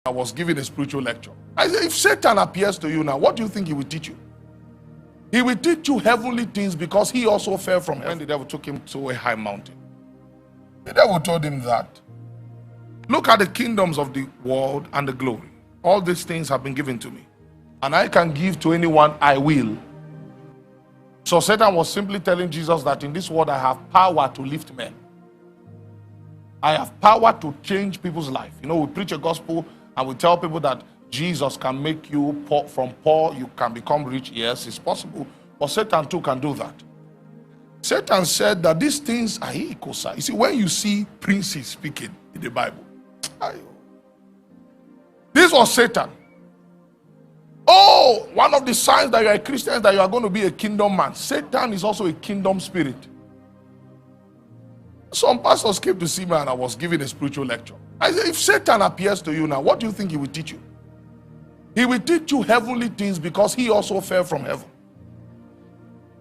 I was giving a spiritual lecture. I said, if Satan appears to you now, what do you think he will teach you? He will teach you heavenly things because he also fell from heaven. When the devil took him to a high mountain, the devil told him that, look at the kingdoms of the world and the glory. All these things have been given to me, and I can give to anyone I will. So Satan was simply telling Jesus that in this world I have power to lift men. I have power to change people's life. You know, we preach a gospel and we tell people that Jesus can make you poor, from poor, you can become rich. Yes, it's possible. But Satan too can do that. Satan said that these things are equal. You see, when you see princes speaking in the Bible, this was Satan. Oh, one of the signs that you are a Christian is that you are going to be a kingdom man. Satan is also a kingdom spirit. Some pastors came to see me and I was giving a spiritual lecture. I said, if Satan appears to you now, what do you think he will teach you? He will teach you heavenly things because he also fell from heaven.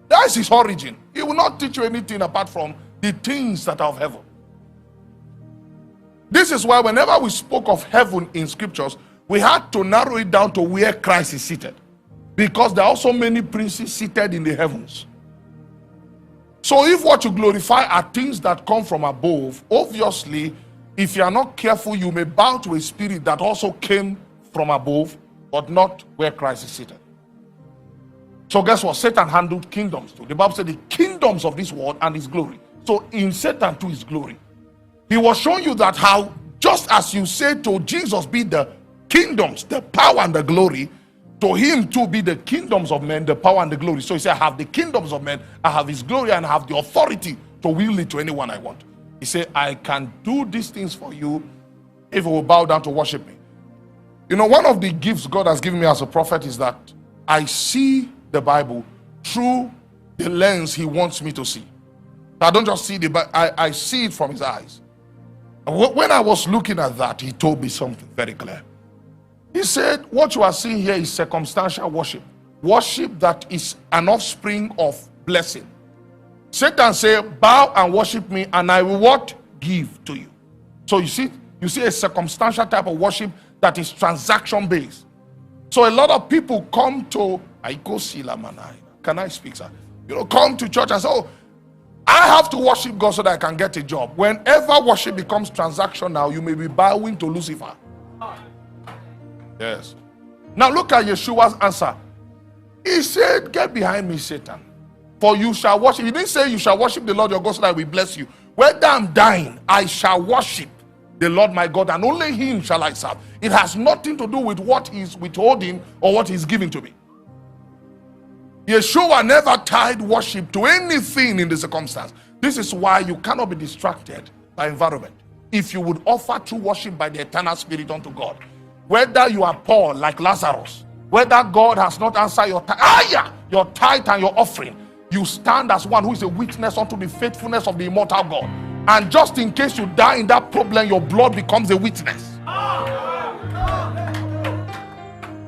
That's his origin. He will not teach you anything apart from the things that are of heaven. This is why whenever we spoke of heaven in scriptures, we had to narrow it down to where Christ is seated. Because there are also many princes seated in the heavens. So if what you glorify are things that come from above, obviously, if you are not careful, you may bow to a spirit that also came from above, but not where Christ is seated. So guess what? Satan handled kingdoms too. The Bible said the kingdoms of this world and his glory. So in Satan too is glory. He was showing you that how, just as you say to Jesus be the kingdoms, the power and the glory, to him too be the kingdoms of men, the power and the glory. So he said, I have the kingdoms of men, I have his glory, and I have the authority to wield it to anyone I want. He said, I can do these things for you if you will bow down to worship me. You know, one of the gifts God has given me as a prophet is that I see the Bible through the lens he wants me to see. I don't just see the Bible, I see it from his eyes. When I was looking at that, he told me something very clear. He said, what you are seeing here is circumstantial worship. Worship that is an offspring of blessing. Satan said, bow and worship me and I will what? Give to you. So you see a circumstantial type of worship that is transaction based. So a lot of people come to, can I speak, sir? You know, come to church and say, oh, I have to worship God so that I can get a job. Whenever worship becomes transactional, you may be bowing to Lucifer. Yes. Now look at Yeshua's answer. He said, get behind me, Satan. For you shall worship. He didn't say you shall worship the Lord your God so that I will bless you. Whether I'm dying, I shall worship the Lord my God, and only him shall I serve. It has nothing to do with what he's withholding or what he's giving to me. Yeshua never tied worship to anything in the circumstance. This is why you cannot be distracted by environment. If you would offer true worship by the eternal spirit unto God, whether you are poor like Lazarus, whether God has not answered your tithe and your offering, you stand as one who is a witness unto the faithfulness of the immortal God. And just in case you die in that problem, your blood becomes a witness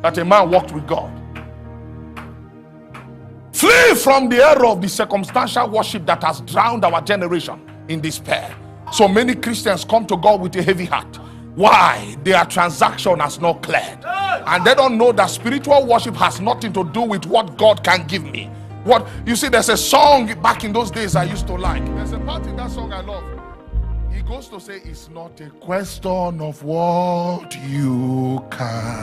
that a man walked with God. Flee from the error of the circumstantial worship that has drowned our generation in despair. So many Christians come to God with a heavy heart. Why? Their transaction has not cleared. And they don't know that spiritual worship has nothing to do with what God can give me. What you see, there's a song back in those days I used to like. There's a part in that song I love. He goes to say, it's not a question of what you can